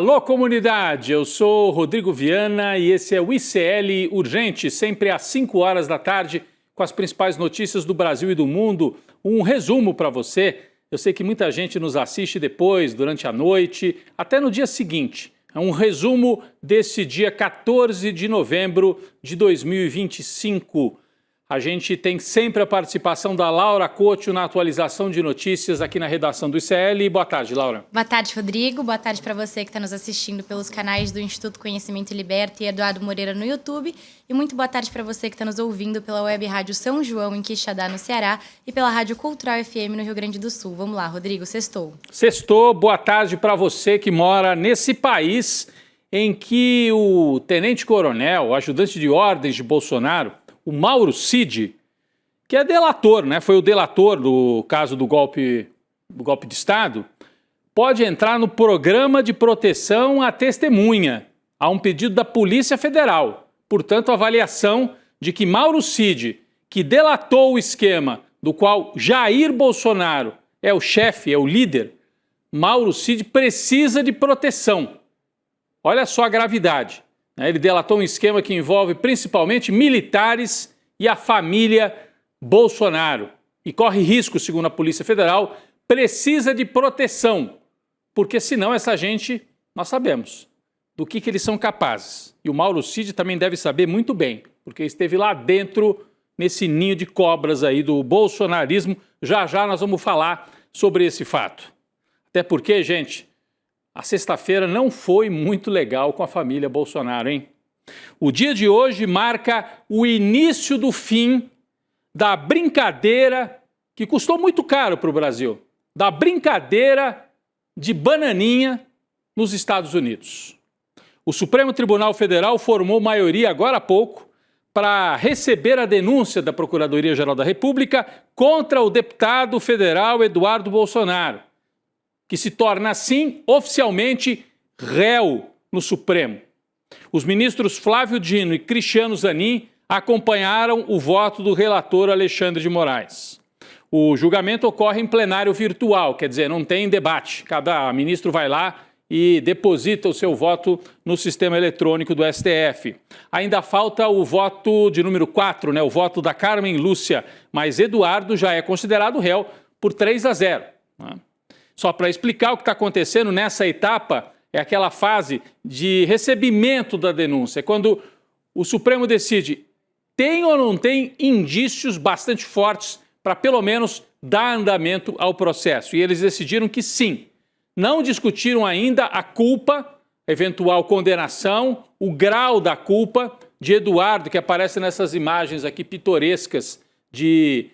Alô, comunidade! Eu sou Rodrigo Viana e esse é o ICL Urgente, sempre às 5 horas da tarde, com as principais notícias do Brasil e do mundo. Um resumo para você. Eu sei que muita gente nos assiste depois, durante a noite, até no dia seguinte. É um resumo desse dia 14 de novembro de 2025. A gente tem sempre a participação da Laura Couto na atualização de notícias aqui na redação do ICL. Boa tarde, Laura. Boa tarde, Rodrigo. Boa tarde para você que está nos assistindo pelos canais do Instituto Conhecimento e Liberta e Eduardo Moreira no YouTube. E muito boa tarde para você que está nos ouvindo pela Web Rádio São João, em Quixadá, no Ceará, e pela Rádio Cultural FM, no Rio Grande do Sul. Vamos lá, Rodrigo, sextou. Sextou, boa tarde para você que mora nesse país em que o tenente-coronel, o ajudante de ordens de Bolsonaro, o Mauro Cid, que é delator, né? Foi o delator do caso do golpe de Estado, pode entrar no programa de proteção à testemunha, a um pedido da Polícia Federal. Portanto, a avaliação de que Mauro Cid, que delatou o esquema do qual Jair Bolsonaro é o chefe, é o líder, Mauro Cid precisa de proteção. Olha só a gravidade. Ele delatou um esquema que envolve principalmente militares e a família Bolsonaro. E corre risco, segundo a Polícia Federal, precisa de proteção. Porque senão essa gente, nós sabemos do que eles são capazes. E o Mauro Cid também deve saber muito bem, porque esteve lá dentro, nesse ninho de cobras aí do bolsonarismo. Já já nós vamos falar sobre esse fato. Até porque, gente, a sexta-feira não foi muito legal com a família Bolsonaro, hein? O dia de hoje marca o início do fim da brincadeira que custou muito caro para o Brasil, da brincadeira de bananinha nos Estados Unidos. O Supremo Tribunal Federal formou maioria agora há pouco para receber a denúncia da Procuradoria-Geral da República contra o deputado federal Eduardo Bolsonaro, que se torna, assim, oficialmente réu no Supremo. Os ministros Flávio Dino e Cristiano Zanin acompanharam o voto do relator Alexandre de Moraes. O julgamento ocorre em plenário virtual, quer dizer, não tem debate. Cada ministro vai lá e deposita o seu voto no sistema eletrônico do STF. Ainda falta o voto de número 4, o voto da Carmen Lúcia, mas Eduardo já é considerado réu por 3-0. Só para explicar o que está acontecendo nessa etapa, é aquela fase de recebimento da denúncia, quando o Supremo decide tem ou não tem indícios bastante fortes para pelo menos dar andamento ao processo. E eles decidiram que sim. Não discutiram ainda a culpa, eventual condenação, o grau da culpa de Eduardo, que aparece nessas imagens aqui pitorescas de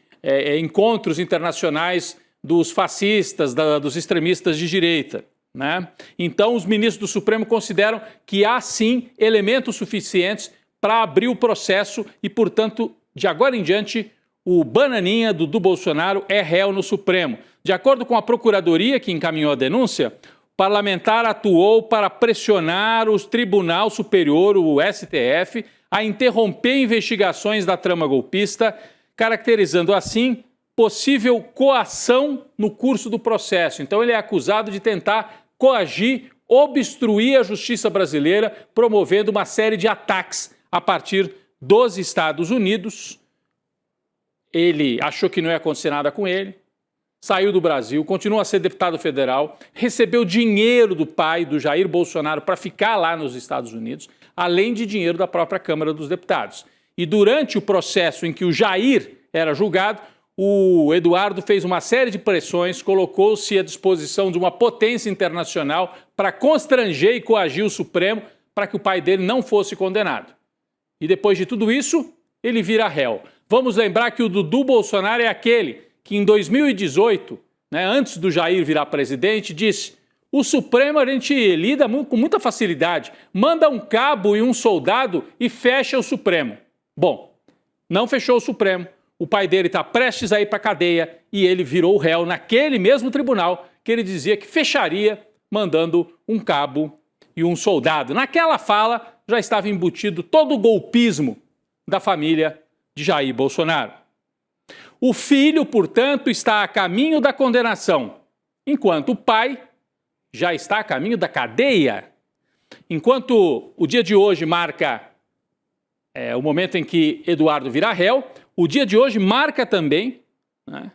encontros internacionais dos fascistas, dos extremistas de direita, né? Então, os ministros do Supremo consideram que há, sim, elementos suficientes para abrir o processo e, portanto, de agora em diante, o bananinha do Bolsonaro é réu no Supremo. De acordo com a Procuradoria, que encaminhou a denúncia, o parlamentar atuou para pressionar o Tribunal Superior, o STF, a interromper investigações da trama golpista, caracterizando assim possível coação no curso do processo. Então ele é acusado de tentar coagir, obstruir a justiça brasileira, promovendo uma série de ataques a partir dos Estados Unidos. Ele achou que não ia acontecer nada com ele, saiu do Brasil, continua a ser deputado federal, recebeu dinheiro do pai, do Jair Bolsonaro, para ficar lá nos Estados Unidos, além de dinheiro da própria Câmara dos Deputados. E durante o processo em que o Jair era julgado, o Eduardo fez uma série de pressões, colocou-se à disposição de uma potência internacional para constranger e coagir o Supremo para que o pai dele não fosse condenado. E depois de tudo isso, ele vira réu. Vamos lembrar que o Dudu Bolsonaro é aquele que em 2018, antes do Jair virar presidente, disse: o Supremo a gente lida com muita facilidade, manda um cabo e um soldado e fecha o Supremo. Bom, não fechou o Supremo. O pai dele está prestes a ir para a cadeia e ele virou réu naquele mesmo tribunal que ele dizia que fecharia mandando um cabo e um soldado. Naquela fala já estava embutido todo o golpismo da família de Jair Bolsonaro. O filho, portanto, está a caminho da condenação, enquanto o pai já está a caminho da cadeia. enquanto o dia de hoje marca o momento em que Eduardo vira réu, o dia de hoje marca também, né,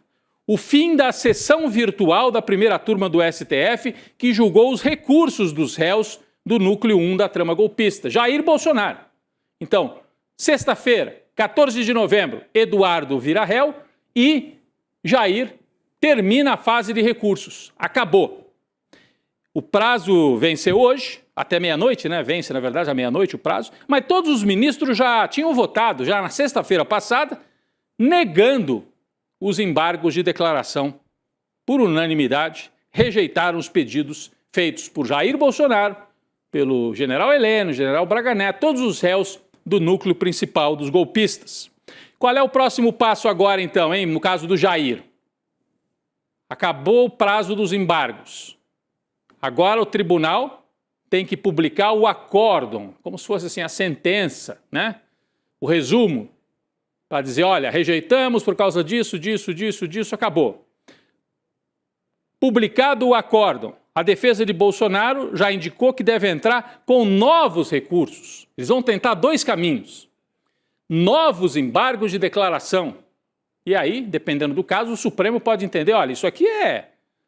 o fim da sessão virtual da primeira turma do STF, que julgou os recursos dos réus do núcleo 1 da trama golpista, Jair Bolsonaro. Então, sexta-feira, 14 de novembro, Eduardo vira réu e Jair termina a fase de recursos. Acabou. O prazo venceu hoje, até meia-noite, né? Vence, na verdade, à meia-noite o prazo, mas todos os ministros já tinham votado, já na sexta-feira passada, negando os embargos de declaração. Por unanimidade, rejeitaram os pedidos feitos por Jair Bolsonaro, pelo general Heleno, general Braga Neto, todos os réus do núcleo principal dos golpistas. Qual é o próximo passo agora, então, hein? No caso do Jair? Acabou o prazo dos embargos. Agora o tribunal tem que publicar o acórdão, como se fosse assim a sentença, né? O resumo, para dizer, olha, rejeitamos por causa disso, acabou. Publicado o acórdão, a defesa de Bolsonaro já indicou que deve entrar com novos recursos. Eles vão tentar dois caminhos. Novos embargos de declaração. E aí, dependendo do caso, o Supremo pode entender, olha, isso aqui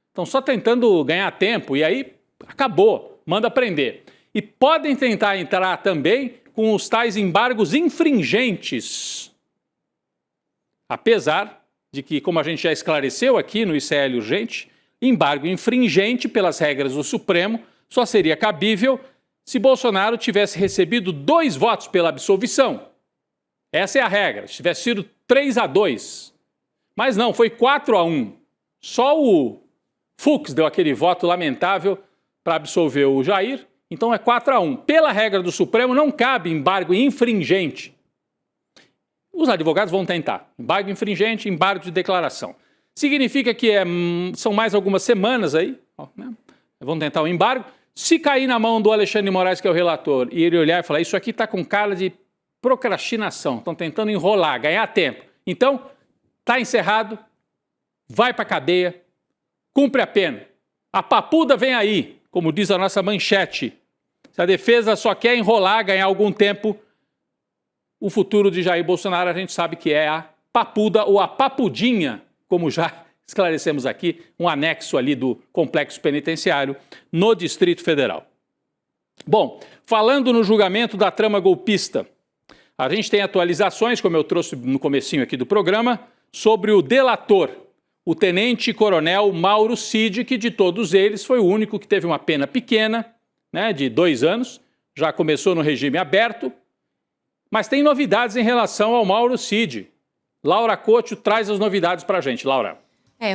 estão só tentando ganhar tempo, e aí acabou, manda prender. E podem tentar entrar também com os tais embargos infringentes. Apesar de que, como a gente já esclareceu aqui no ICL Urgente, embargo infringente pelas regras do Supremo só seria cabível se Bolsonaro tivesse recebido 2 votos pela absolvição. Essa é a regra, se tivesse sido 3-2. Mas não, foi 4-1. Só o Fux deu aquele voto lamentável para absolver o Jair, então é 4-1. Pela regra do Supremo, não cabe embargo infringente. Os advogados vão tentar. Embargo infringente, embargo de declaração. Significa que são mais algumas semanas aí, né? Vão tentar o embargo. Se cair na mão do Alexandre de Moraes, que é o relator, e ele olhar e falar, isso aqui está com cara de procrastinação, estão tentando enrolar, ganhar tempo. Então, está encerrado, vai para a cadeia, cumpre a pena. A papuda vem aí, como diz a nossa manchete. Se a defesa só quer enrolar, ganhar algum tempo, o futuro de Jair Bolsonaro a gente sabe que é a papuda ou a papudinha, como já esclarecemos aqui, um anexo ali do complexo penitenciário no Distrito Federal. Bom, falando no julgamento da trama golpista, a gente tem atualizações, como eu trouxe no comecinho aqui do programa, sobre o delator, o tenente-coronel Mauro Cid, que de todos eles foi o único que teve uma pena pequena, né, de 2 anos, já começou no regime aberto, mas tem novidades em relação ao Mauro Cid. Laura Couto traz as novidades para a gente. Laura.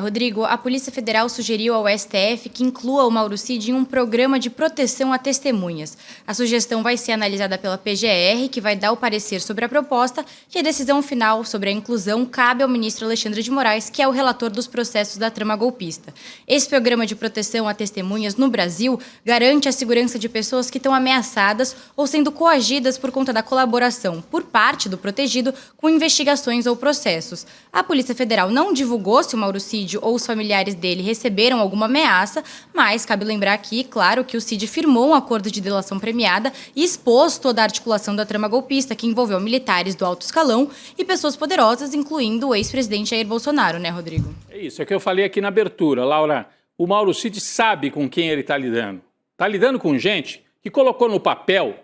Rodrigo, a Polícia Federal sugeriu ao STF que inclua o Mauro Cid em um programa de proteção a testemunhas. A sugestão vai ser analisada pela PGR, que vai dar o parecer sobre a proposta, e a decisão final sobre a inclusão cabe ao ministro Alexandre de Moraes, que é o relator dos processos da trama golpista. Esse programa de proteção a testemunhas no Brasil garante a segurança de pessoas que estão ameaçadas ou sendo coagidas por conta da colaboração por parte do protegido com investigações ou processos. A Polícia Federal não divulgou se o Mauro Cid ou os familiares dele receberam alguma ameaça, mas cabe lembrar aqui, claro, que o Cid firmou um acordo de delação premiada e expôs toda a articulação da trama golpista, que envolveu militares do alto escalão e pessoas poderosas, incluindo o ex-presidente Jair Bolsonaro, né, Rodrigo? É isso, é que eu falei aqui na abertura, Laura. O Mauro Cid sabe com quem ele está lidando. Está lidando com gente que colocou no papel,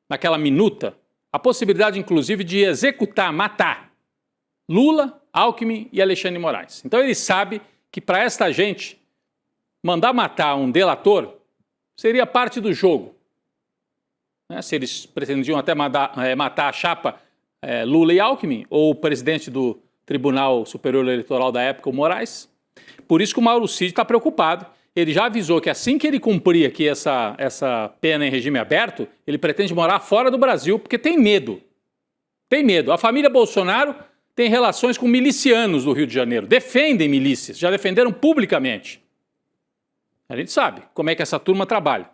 naquela minuta, a possibilidade, inclusive, de executar, matar Lula, Alckmin e Alexandre de Moraes. Então ele sabe que para esta gente, mandar matar um delator seria parte do jogo. Né? Se eles pretendiam até matar a chapa Lula e Alckmin, ou o presidente do Tribunal Superior Eleitoral da época, o Moraes. Por isso que o Mauro Cid está preocupado. Ele já avisou que assim que ele cumprir aqui essa pena em regime aberto, ele pretende morar fora do Brasil, porque tem medo. Tem medo. A família Bolsonaro tem relações com milicianos do Rio de Janeiro, defendem milícias, já defenderam publicamente. A gente sabe como é que essa turma trabalha.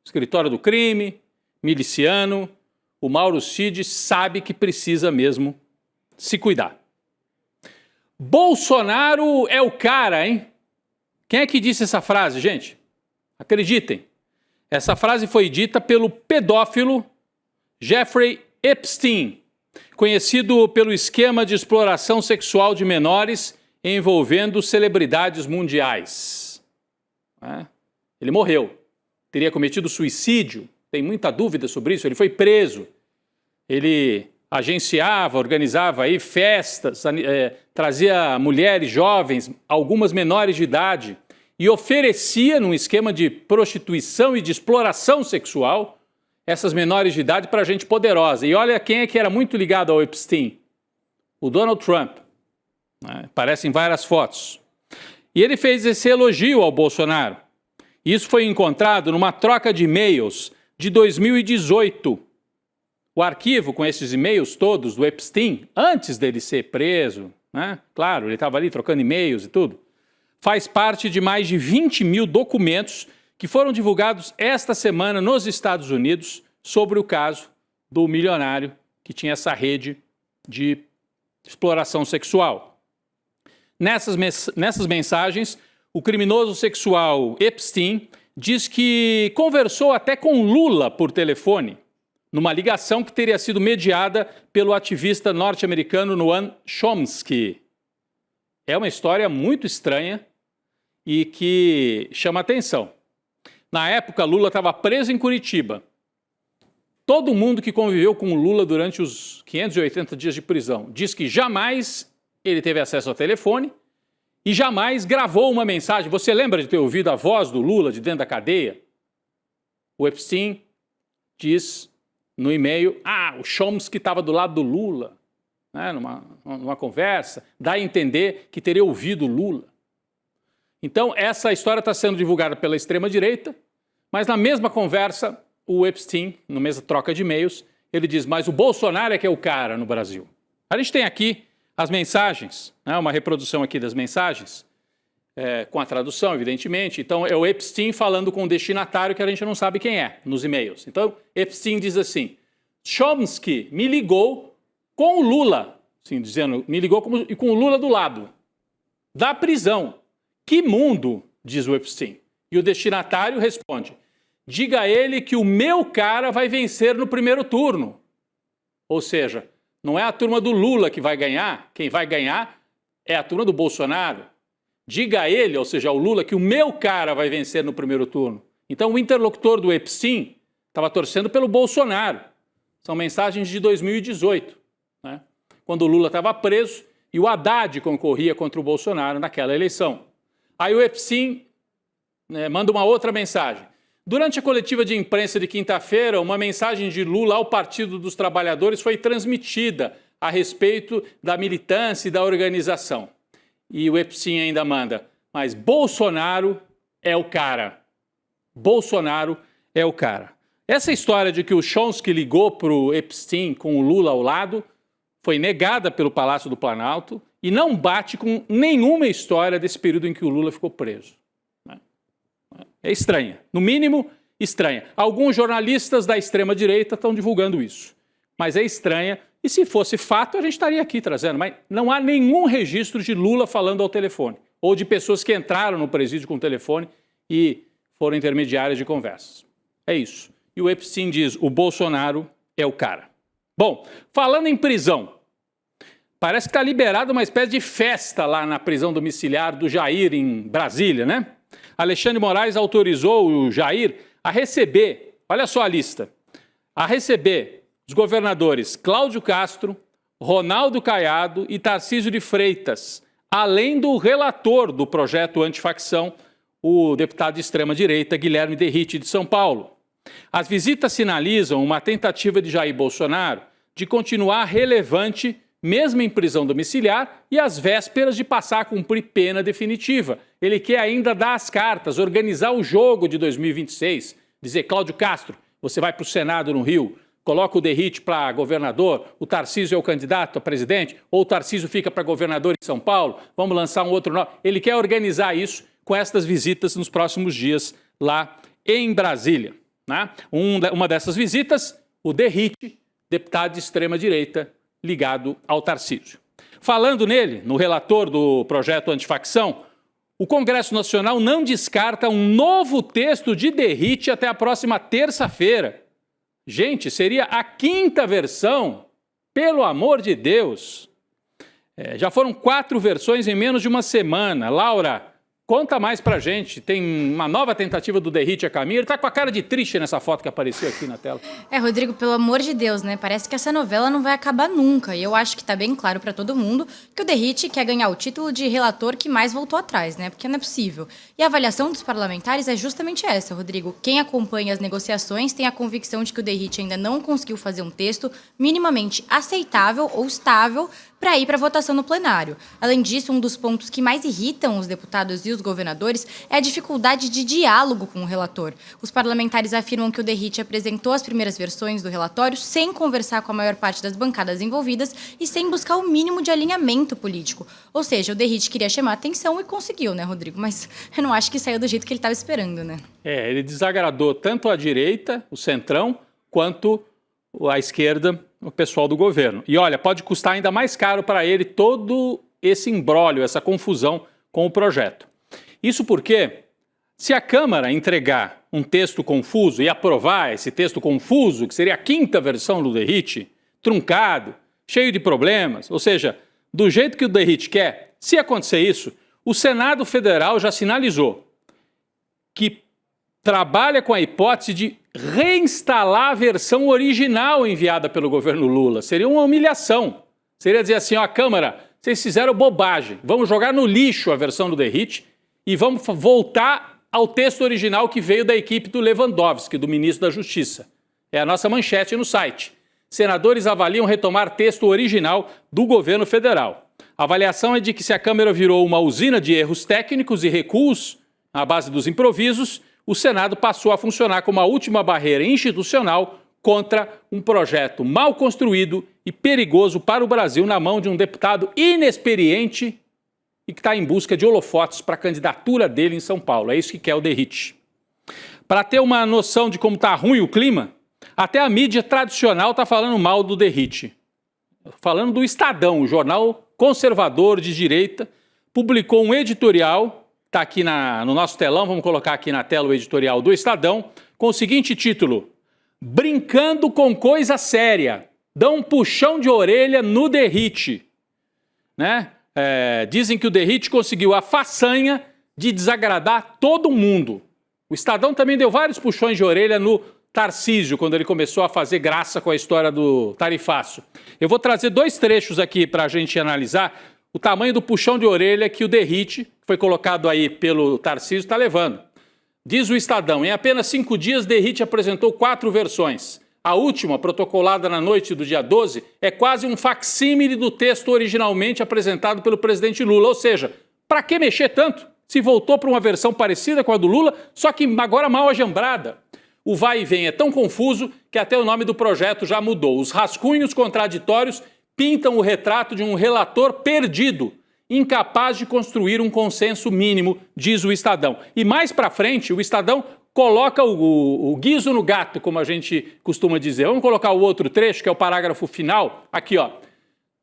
Escritório do crime, miliciano, o Mauro Cid sabe que precisa mesmo se cuidar. Bolsonaro é o cara, hein? Quem é que disse essa frase, gente? Acreditem. Essa frase foi dita pelo pedófilo Jeffrey Epstein, conhecido pelo esquema de exploração sexual de menores envolvendo celebridades mundiais. Ele morreu. Teria cometido suicídio. Tem muita dúvida sobre isso. Ele foi preso. Ele agenciava, organizava aí festas, trazia mulheres jovens, algumas menores de idade, e oferecia, num esquema de prostituição e de exploração sexual, essas menores de idade para gente poderosa. E olha quem é que era muito ligado ao Epstein. O Donald Trump. Aparece em várias fotos. E ele fez esse elogio ao Bolsonaro. Isso foi encontrado numa troca de e-mails de 2018. O arquivo com esses e-mails todos do Epstein, antes dele ser preso, claro, ele estava ali trocando e-mails e tudo, faz parte de mais de 20 mil documentos que foram divulgados esta semana nos Estados Unidos sobre o caso do milionário que tinha essa rede de exploração sexual. Nessas mensagens, o criminoso sexual Epstein diz que conversou até com Lula por telefone, numa ligação que teria sido mediada pelo ativista norte-americano Noam Chomsky. É uma história muito estranha e que chama atenção. Na época, Lula estava preso em Curitiba. Todo mundo que conviveu com Lula durante os 580 dias de prisão diz que jamais ele teve acesso ao telefone e jamais gravou uma mensagem. Você lembra de ter ouvido a voz do Lula de dentro da cadeia? O Epstein diz no e-mail, o Chomsky estava do lado do Lula, numa conversa, dá a entender que teria ouvido o Lula. Então, essa história está sendo divulgada pela extrema-direita, mas na mesma conversa, o Epstein, na mesma troca de e-mails, ele diz, mas o Bolsonaro é que é o cara no Brasil. A gente tem aqui as mensagens, uma reprodução aqui das mensagens, com a tradução, evidentemente. Então, é o Epstein falando com o destinatário que a gente não sabe quem é, nos e-mails. Então, Epstein diz assim, Chomsky me ligou com o Lula, assim, dizendo, me ligou com o Lula do lado, da prisão. Que mundo, diz o Epstein. E o destinatário responde, diga a ele que o meu cara vai vencer no primeiro turno. Ou seja, não é a turma do Lula que vai ganhar, quem vai ganhar é a turma do Bolsonaro. Diga a ele, ou seja, ao Lula, que o meu cara vai vencer no primeiro turno. Então o interlocutor do Epstein estava torcendo pelo Bolsonaro. São mensagens de 2018, quando o Lula estava preso e o Haddad concorria contra o Bolsonaro naquela eleição. Aí o Epstein manda uma outra mensagem. Durante a coletiva de imprensa de quinta-feira, uma mensagem de Lula ao Partido dos Trabalhadores foi transmitida a respeito da militância e da organização. E o Epstein ainda manda, mas Bolsonaro é o cara. Bolsonaro é o cara. Essa história de que o Chomsky ligou para o Epstein com o Lula ao lado foi negada pelo Palácio do Planalto e não bate com nenhuma história desse período em que o Lula ficou preso. É estranha, no mínimo estranha. Alguns jornalistas da extrema-direita estão divulgando isso, mas é estranha. E se fosse fato, a gente estaria aqui trazendo, mas não há nenhum registro de Lula falando ao telefone, ou de pessoas que entraram no presídio com o telefone e foram intermediárias de conversas. É isso. E o Epstein diz, o Bolsonaro é o cara. Bom, falando em prisão, parece que está liberada uma espécie de festa lá na prisão domiciliar do Jair, em Brasília, né? Alexandre Moraes autorizou o Jair a receber, olha só a lista, a receber os governadores Cláudio Castro, Ronaldo Caiado e Tarcísio de Freitas, além do relator do projeto antifacção, o deputado de extrema-direita Guilherme Derrite, de São Paulo. As visitas sinalizam uma tentativa de Jair Bolsonaro de continuar relevante mesmo em prisão domiciliar e às vésperas de passar a cumprir pena definitiva. Ele quer ainda dar as cartas, organizar o jogo de 2026, dizer, Cláudio Castro, você vai para o Senado no Rio, coloca o Derrite para governador, o Tarcísio é o candidato a presidente, ou o Tarcísio fica para governador em São Paulo, vamos lançar um outro nome. Ele quer organizar isso com estas visitas nos próximos dias lá em Brasília. Uma dessas visitas, o Derrite, deputado de extrema-direita, ligado ao Tarcísio. Falando nele, no relator do projeto antifacção, O Congresso Nacional não descarta um novo texto de Derrite até a próxima terça-feira. Gente, seria a 5ª versão, pelo amor de Deus. Já foram 4 versões em menos de uma semana. Laura, conta mais pra gente. Tem uma nova tentativa do Derrite a caminho. Ele tá com a cara de triste nessa foto que apareceu aqui na tela. Rodrigo, pelo amor de Deus, né? Parece que essa novela não vai acabar nunca. E eu acho que tá bem claro pra todo mundo que o Derrite quer ganhar o título de relator que mais voltou atrás, né? Porque não é possível. E a avaliação dos parlamentares é justamente essa, Rodrigo. Quem acompanha as negociações tem a convicção de que o Derrite ainda não conseguiu fazer um texto minimamente aceitável ou estável para ir para votação no plenário. Além disso, um dos pontos que mais irritam os deputados e os governadores é a dificuldade de diálogo com o relator. Os parlamentares afirmam que o Derrite apresentou as primeiras versões do relatório sem conversar com a maior parte das bancadas envolvidas e sem buscar o mínimo de alinhamento político. Ou seja, o Derrite queria chamar atenção e conseguiu, né, Rodrigo? Mas eu não acho que saiu do jeito que ele estava esperando, né? Ele desagradou tanto a direita, o centrão, quanto a esquerda, o pessoal do governo. E olha, pode custar ainda mais caro para ele todo esse imbróglio, essa confusão com o projeto. Isso porque, se a Câmara entregar um texto confuso e aprovar esse texto confuso, que seria a 5ª versão do Derrite, truncado, cheio de problemas, ou seja, do jeito que o Derrite quer, se acontecer isso, o Senado Federal já sinalizou que trabalha com a hipótese de reinstalar a versão original enviada pelo governo Lula. Seria uma humilhação. Seria dizer assim, ó, Câmara, vocês fizeram bobagem, vamos jogar no lixo a versão do Derrite e vamos voltar ao texto original que veio da equipe do Lewandowski, do ministro da Justiça. É a nossa manchete no site. Senadores avaliam retomar texto original do governo federal. A avaliação é de que se a Câmara virou uma usina de erros técnicos e recuos à base dos improvisos, o Senado passou a funcionar como a última barreira institucional contra um projeto mal construído e perigoso para o Brasil na mão de um deputado inexperiente e que está em busca de holofotes para a candidatura dele em São Paulo. É isso que quer o Derrite. Para ter uma noção de como está ruim o clima, até a mídia tradicional está falando mal do Derrite. Falando do Estadão, o jornal conservador de direita, publicou um editorial. Está aqui no nosso telão, vamos colocar aqui na tela o editorial do Estadão, com o seguinte título: Brincando com coisa séria, dão um puxão de orelha no Derrite. Né? Dizem que o Derrite conseguiu a façanha de desagradar todo mundo. O Estadão também deu vários puxões de orelha no Tarcísio, quando ele começou a fazer graça com a história do tarifaço. Eu vou trazer 2 trechos aqui para a gente analisar o tamanho do puxão de orelha que o Derrite, que foi colocado aí pelo Tarcísio, está levando. Diz o Estadão, em apenas 5 dias, Derrite apresentou 4 versões. A última, protocolada na noite do dia 12, é quase um facsímile do texto originalmente apresentado pelo presidente Lula. Ou seja, para que mexer tanto? Se voltou para uma versão parecida com a do Lula, só que agora mal ajambrada. O vai e vem é tão confuso que até o nome do projeto já mudou. Os rascunhos contraditórios pintam o retrato de um relator perdido, incapaz de construir um consenso mínimo, diz o Estadão. E mais para frente, o Estadão coloca o guiso no gato, como a gente costuma dizer. Vamos colocar o outro trecho, que é o parágrafo final. Aqui, ó.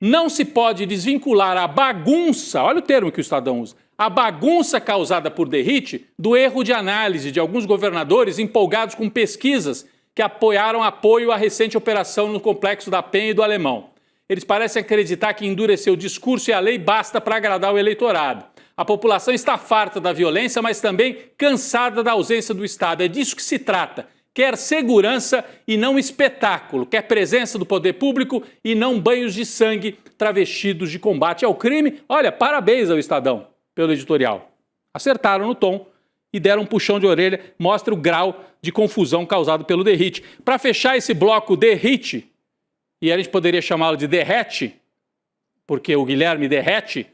Não se pode desvincular a bagunça, olha o termo que o Estadão usa, a bagunça causada por Derrite do erro de análise de alguns governadores empolgados com pesquisas que apoiaram apoio à recente operação no Complexo da Penha e do Alemão. Eles parecem acreditar que endurecer o discurso e a lei basta para agradar o eleitorado. A população está farta da violência, mas também cansada da ausência do Estado. É disso que se trata. Quer segurança e não espetáculo. Quer presença do poder público e não banhos de sangue travestidos de combate ao crime. Olha, parabéns ao Estadão pelo editorial. Acertaram no tom e deram um puxão de orelha. Mostra o grau de confusão causado pelo Derrite. Para fechar esse bloco Derrite, e a gente poderia chamá-lo de Derrete, porque o Guilherme derrete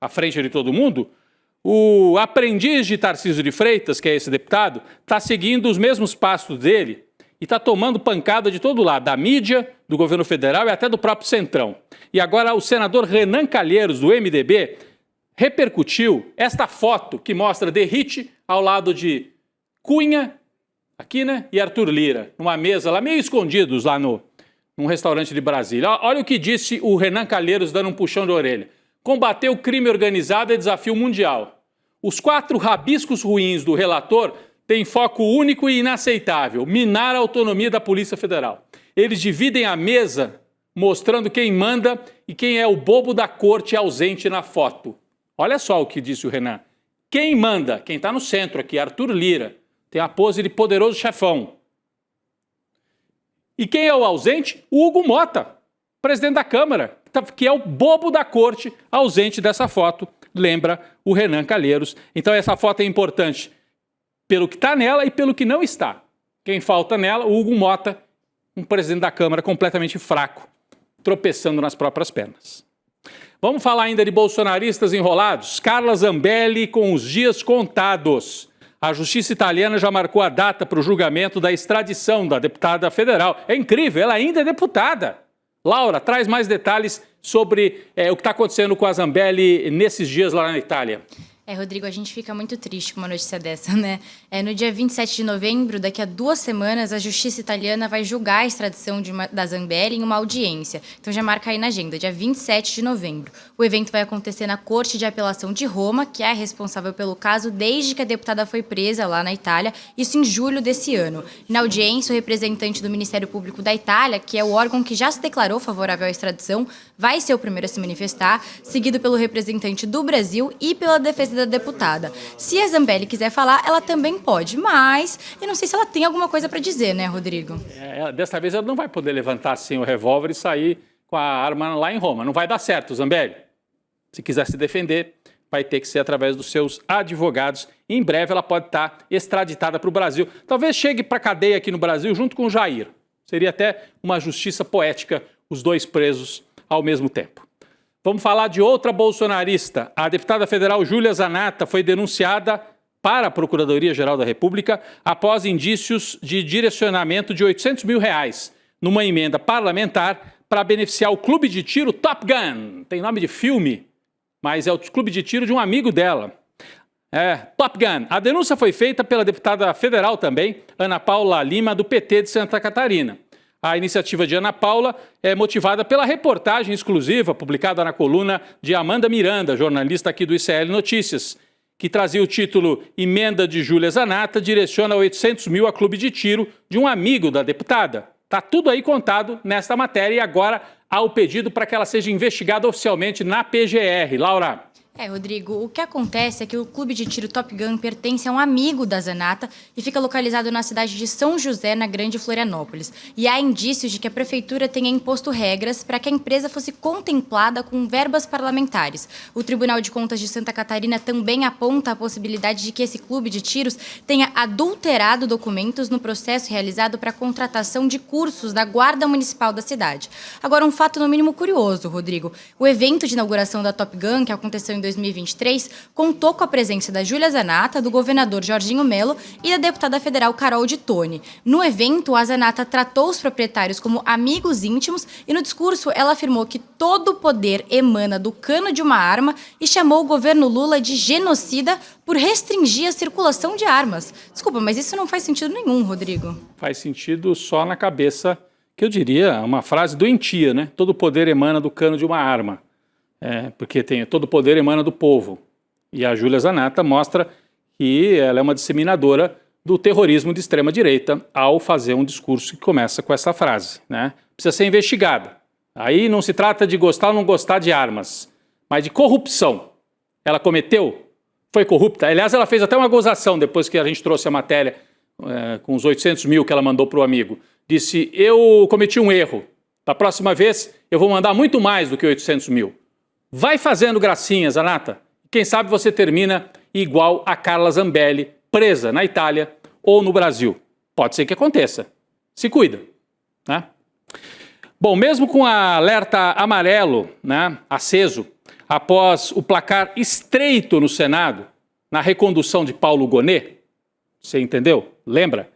à frente de todo mundo, o aprendiz de Tarcísio de Freitas, que é esse deputado, está seguindo os mesmos passos dele e está tomando pancada de todo lado, da mídia, do governo federal e até do próprio Centrão. E agora o senador Renan Calheiros, do MDB, repercutiu esta foto que mostra Derrite ao lado de Cunha, aqui, né, e Arthur Lira, numa mesa lá meio escondidos lá num restaurante de Brasília. Olha o que disse o Renan Calheiros dando um puxão de orelha. Combater o crime organizado é desafio mundial. Os 4 rabiscos ruins do relator têm foco único e inaceitável: minar a autonomia da Polícia Federal. Eles dividem a mesa mostrando quem manda e quem é o bobo da corte ausente na foto. Olha só o que disse o Renan. Quem manda? Quem está no centro aqui, Arthur Lira. Tem a pose de poderoso chefão. E quem é o ausente? O Hugo Mota, presidente da Câmara, que é o bobo da corte ausente dessa foto. Lembra o Renan Calheiros. Então essa foto é importante pelo que está nela e pelo que não está. Quem falta nela? O Hugo Mota, um presidente da Câmara completamente fraco, tropeçando nas próprias pernas. Vamos falar ainda de bolsonaristas enrolados? Carla Zambelli com os dias contados. A justiça italiana já marcou a data para o julgamento da extradição da deputada federal. É incrível, ela ainda é deputada. Laura, traz mais detalhes sobre o que está acontecendo com a Zambelli nesses dias lá na Itália. Rodrigo, a gente fica muito triste com uma notícia dessa, né? No dia 27 de novembro, daqui a 2 semanas, a justiça italiana vai julgar a extradição da Zambelli em uma audiência. Então já marca aí na agenda, dia 27 de novembro. O evento vai acontecer na Corte de Apelação de Roma, que é responsável pelo caso desde que a deputada foi presa lá na Itália, isso em julho desse ano. Na audiência, o representante do Ministério Público da Itália, que é o órgão que já se declarou favorável à extradição, vai ser o primeiro a se manifestar, seguido pelo representante do Brasil e pela defesa da deputada. Se a Zambelli quiser falar, ela também pode, mas eu não sei se ela tem alguma coisa para dizer, né, Rodrigo? Desta vez ela não vai poder levantar assim o revólver e sair com a arma lá em Roma. Não vai dar certo, Zambelli. Se quiser se defender, vai ter que ser através dos seus advogados. Em breve ela pode estar extraditada para o Brasil. Talvez chegue para a cadeia aqui no Brasil junto com o Jair. Seria até uma justiça poética, os dois presos ao mesmo tempo. Vamos falar de outra bolsonarista. A deputada federal Júlia Zanatta foi denunciada para a Procuradoria-Geral da República após indícios de direcionamento de R$800 mil numa emenda parlamentar para beneficiar o clube de tiro Top Gun. Tem nome de filme, mas é o clube de tiro de um amigo dela. Top Gun. A denúncia foi feita pela deputada federal também, Ana Paula Lima, do PT de Santa Catarina. A iniciativa de Ana Paula é motivada pela reportagem exclusiva publicada na coluna de Amanda Miranda, jornalista aqui do ICL Notícias, que trazia o título Emenda de Júlia Zanatta direciona 800 mil a clube de tiro de um amigo da deputada. Está tudo aí contado nesta matéria e agora há o pedido para que ela seja investigada oficialmente na PGR. Laura. Rodrigo, o que acontece é que o clube de tiro Top Gun pertence a um amigo da Zanatta e fica localizado na cidade de São José, na Grande Florianópolis. E há indícios de que a prefeitura tenha imposto regras para que a empresa fosse contemplada com verbas parlamentares. O Tribunal de Contas de Santa Catarina também aponta a possibilidade de que esse clube de tiros tenha adulterado documentos no processo realizado para a contratação de cursos da Guarda Municipal da cidade. Agora, um fato no mínimo curioso, Rodrigo. O evento de inauguração da Top Gun, que aconteceu em 2023, contou com a presença da Júlia Zanatta, do governador Jorginho Melo e da deputada federal Carol de Tone. No evento, a Zanatta tratou os proprietários como amigos íntimos e no discurso ela afirmou que todo o poder emana do cano de uma arma e chamou o governo Lula de genocida por restringir a circulação de armas. Desculpa, mas isso não faz sentido nenhum, Rodrigo. Faz sentido só na cabeça, que eu diria, uma frase doentia, né? Todo o poder emana do cano de uma arma. Porque todo o poder emana do povo. E a Júlia Zanatta mostra que ela é uma disseminadora do terrorismo de extrema-direita ao fazer um discurso que começa com essa frase, né? Precisa ser investigada. Aí não se trata de gostar ou não gostar de armas, mas de corrupção. Ela cometeu? Foi corrupta? Aliás, ela fez até uma gozação depois que a gente trouxe a matéria com os 800 mil que ela mandou para o amigo. Disse, eu cometi um erro. Da próxima vez eu vou mandar muito mais do que 800 mil. Vai fazendo gracinhas, Zanatta. Quem sabe você termina igual a Carla Zambelli, presa na Itália ou no Brasil. Pode ser que aconteça. Se cuida, né? Bom, mesmo com alerta amarelo, né, aceso, após o placar estreito no Senado, na recondução de Paulo Gonet, você entendeu? Lembra?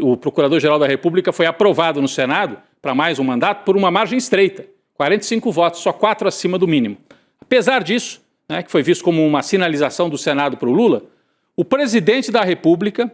O Procurador-Geral da República foi aprovado no Senado para mais um mandato por uma margem estreita. 45 votos, só 4 acima do mínimo. Apesar disso, né, que foi visto como uma sinalização do Senado para o Lula, o presidente da República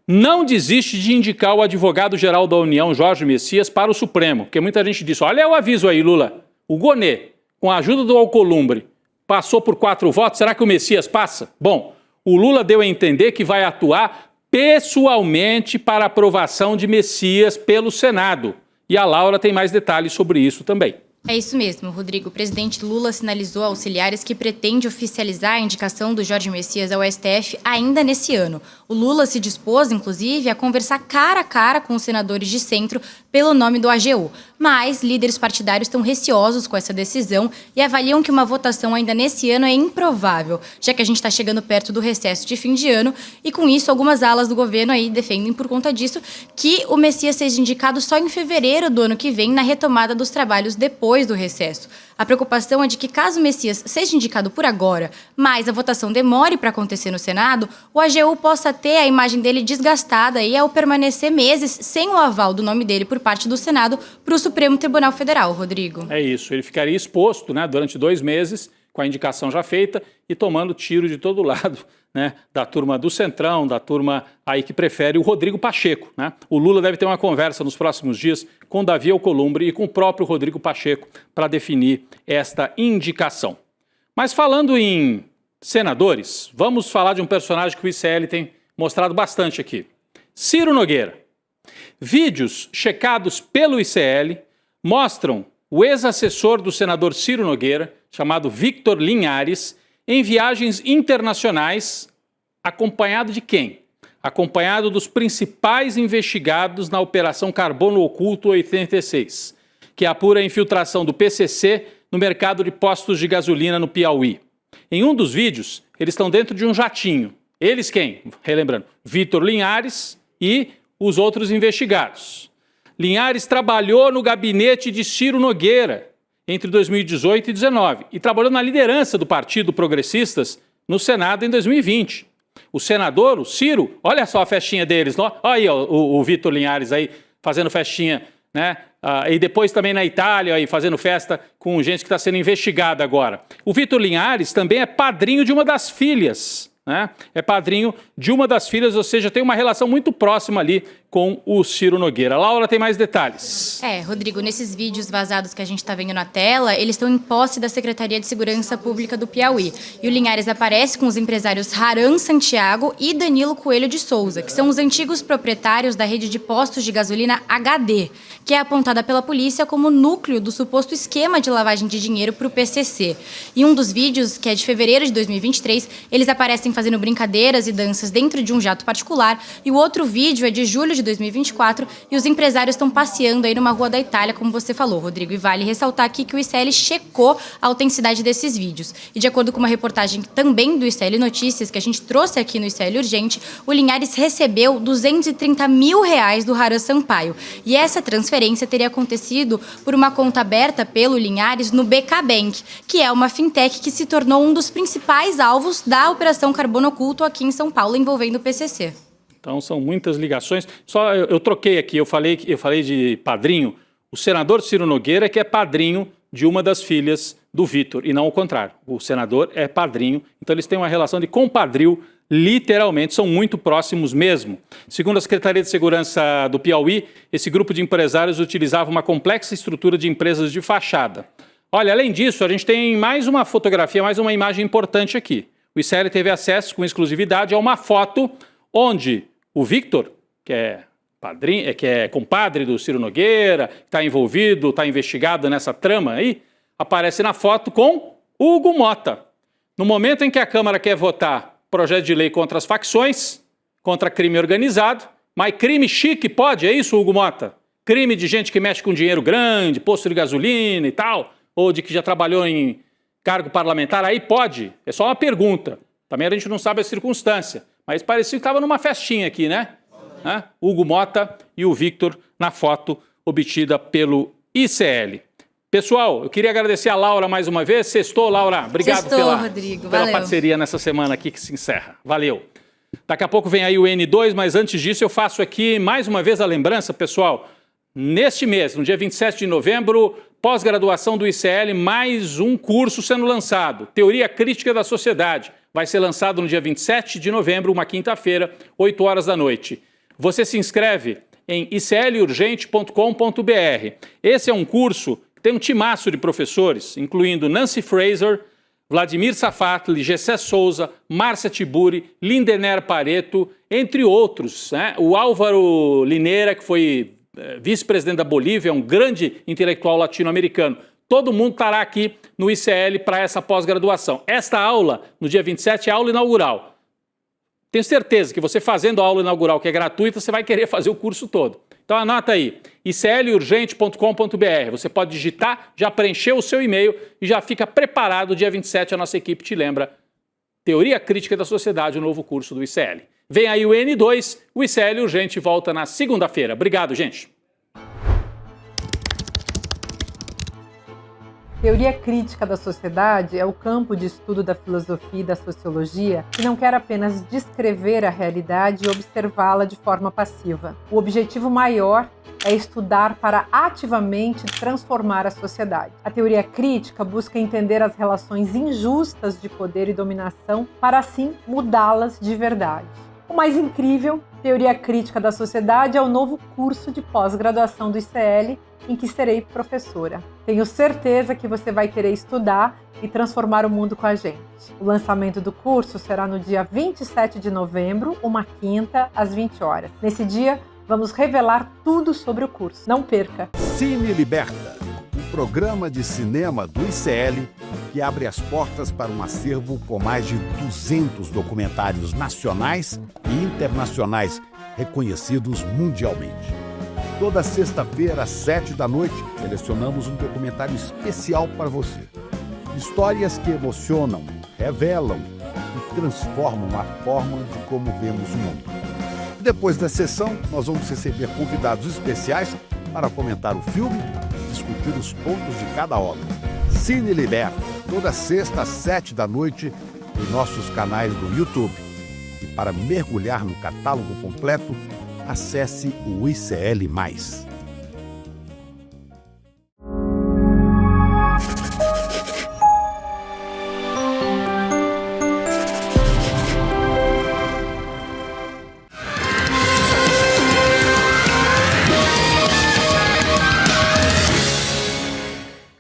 não desiste de indicar o advogado-geral da União, Jorge Messias, para o Supremo. Porque muita gente disse, olha o aviso aí, Lula, o Gonet, com a ajuda do Alcolumbre, passou por 4 votos, será que o Messias passa? Bom, o Lula deu a entender que vai atuar pessoalmente para aprovação de Messias pelo Senado. E a Laura tem mais detalhes sobre isso também. É isso mesmo, Rodrigo. O presidente Lula sinalizou a auxiliares que pretende oficializar a indicação do Jorge Messias ao STF ainda nesse ano. O Lula se dispôs, inclusive, a conversar cara a cara com os senadores de centro pelo nome do AGU. Mas líderes partidários estão receosos com essa decisão e avaliam que uma votação ainda nesse ano é improvável, já que a gente está chegando perto do recesso de fim de ano e, com isso, algumas alas do governo aí defendem, por conta disso, que o Messias seja indicado só em fevereiro do ano que vem, na retomada dos trabalhos depois do recesso. A preocupação é de que, caso o Messias seja indicado por agora, mas a votação demore para acontecer no Senado, o AGU possa ter a imagem dele desgastada e ao permanecer meses sem o aval do nome dele por parte do Senado para o Supremo Tribunal Federal, Rodrigo. É isso, ele ficaria exposto, né, durante 2 meses, com a indicação já feita e tomando tiro de todo lado, né, da turma do Centrão, da turma aí que prefere o Rodrigo Pacheco, né? O Lula deve ter uma conversa nos próximos dias com Davi Alcolumbre e com o próprio Rodrigo Pacheco para definir esta indicação. Mas falando em senadores, vamos falar de um personagem que o ICL tem mostrado bastante aqui. Ciro Nogueira. Vídeos checados pelo ICL mostram o ex-assessor do senador Ciro Nogueira, chamado Victor Linhares, em viagens internacionais, acompanhado de quem? Acompanhado dos principais investigados na Operação Carbono Oculto 86, que apura a infiltração do PCC no mercado de postos de gasolina no Piauí. Em um dos vídeos, eles estão dentro de um jatinho. Eles quem? Relembrando, Victor Linhares e os outros investigados. Linhares trabalhou no gabinete de Ciro Nogueira entre 2018 e 2019 e trabalhou na liderança do Partido Progressistas no Senado em 2020. O senador, o Ciro, olha só a festinha deles, olha aí ó, o Victor Linhares aí fazendo festinha, né? E depois também na Itália aí fazendo festa com gente que está sendo investigada agora. O Victor Linhares também é padrinho de uma das filhas, né? É padrinho de uma das filhas, ou seja, tem uma relação muito próxima ali com o Ciro Nogueira. Laura tem mais detalhes. Rodrigo, nesses vídeos vazados que a gente está vendo na tela, eles estão em posse da Secretaria de Segurança Pública do Piauí. E o Linhares aparece com os empresários Haran Santiago e Danilo Coelho de Souza, que são os antigos proprietários da rede de postos de gasolina HD, que é apontada pela polícia como núcleo do suposto esquema de lavagem de dinheiro para o PCC. E um dos vídeos, que é de fevereiro de 2023, eles aparecem fazendo brincadeiras e danças dentro de um jato particular, e o outro vídeo é de julho de 2024 e os empresários estão passeando aí numa rua da Itália, como você falou, Rodrigo. E vale ressaltar aqui que o ICL checou a autenticidade desses vídeos. E de acordo com uma reportagem também do ICL Notícias, que a gente trouxe aqui no ICL Urgente, o Linhares recebeu R$230 mil do Haran Sampaio. E essa transferência teria acontecido por uma conta aberta pelo Linhares no BK Bank, que é uma fintech que se tornou um dos principais alvos da Operação Carbono Oculto aqui em São Paulo, envolvendo o PCC. Então são muitas ligações. Só eu troquei aqui, eu falei de padrinho. O senador Ciro Nogueira que é padrinho de uma das filhas do Victor, e não o contrário. O senador é padrinho, então eles têm uma relação de compadrio, literalmente, são muito próximos mesmo. Segundo a Secretaria de Segurança do Piauí, esse grupo de empresários utilizava uma complexa estrutura de empresas de fachada. Olha, além disso, a gente tem mais uma fotografia, mais uma imagem importante aqui. O ICL teve acesso com exclusividade a uma foto onde o Victor, que é padrinho, que é compadre do Ciro Nogueira, está envolvido, está investigado nessa trama aí, aparece na foto com Hugo Mota. No momento em que a Câmara quer votar projeto de lei contra as facções, contra crime organizado, mas crime chique pode, é isso, Hugo Mota? Crime de gente que mexe com dinheiro grande, posto de gasolina e tal, ou de que já trabalhou em cargo parlamentar, aí pode. É só uma pergunta. Também a gente não sabe a circunstância. Mas parecia que estava numa festinha aqui, né? Hugo Mota e o Victor na foto obtida pelo ICL. Pessoal, eu queria agradecer a Laura mais uma vez. Sextou, Laura. Obrigado pela parceria nessa semana aqui que se encerra. Valeu. Daqui a pouco vem aí o N2, mas antes disso eu faço aqui mais uma vez a lembrança, pessoal. Neste mês, no dia 27 de novembro, pós-graduação do ICL, mais um curso sendo lançado. Teoria Crítica da Sociedade. Vai ser lançado no dia 27 de novembro, uma quinta-feira, 8 horas da noite. Você se inscreve em iclurgente.com.br. Esse é um curso que tem um timaço de professores, incluindo Nancy Fraser, Vladimir Safatli, Gessé Souza, Márcia Tiburi, Lindener Pareto, entre outros, né? O Álvaro Lineira, que foi vice-presidente da Bolívia, é um grande intelectual latino-americano. Todo mundo estará aqui no ICL para essa pós-graduação. Esta aula, no dia 27, é aula inaugural. Tenho certeza que você fazendo a aula inaugural, que é gratuita, você vai querer fazer o curso todo. Então anota aí, iclurgente.com.br. Você pode digitar, já preencher o seu e-mail e já fica preparado. Dia 27 a nossa equipe te lembra Teoria Crítica da Sociedade, o novo curso do ICL. Vem aí o N2, o ICL Urgente volta na segunda-feira. Obrigado, gente. Teoria crítica da sociedade é o campo de estudo da filosofia e da sociologia que não quer apenas descrever a realidade e observá-la de forma passiva. O objetivo maior é estudar para ativamente transformar a sociedade. A teoria crítica busca entender as relações injustas de poder e dominação para assim mudá-las de verdade. O mais incrível, Teoria Crítica da Sociedade, é o novo curso de pós-graduação do ICL, em que serei professora. Tenho certeza que você vai querer estudar e transformar o mundo com a gente. O lançamento do curso será no dia 27 de novembro, uma quinta, às 20 horas. Nesse dia, vamos revelar tudo sobre o curso. Não perca! Cine Liberta, um programa de cinema do ICL que abre as portas para um acervo com mais de 200 documentários nacionais e internacionais reconhecidos mundialmente. Toda sexta-feira, às 19h, selecionamos um documentário especial para você. Histórias que emocionam, revelam e transformam a forma de como vemos o mundo. Depois da sessão, nós vamos receber convidados especiais para comentar o filme e discutir os pontos de cada obra. Cine Liberta, toda sexta às 19h, em nossos canais do YouTube. E para mergulhar no catálogo completo, acesse o ICL+.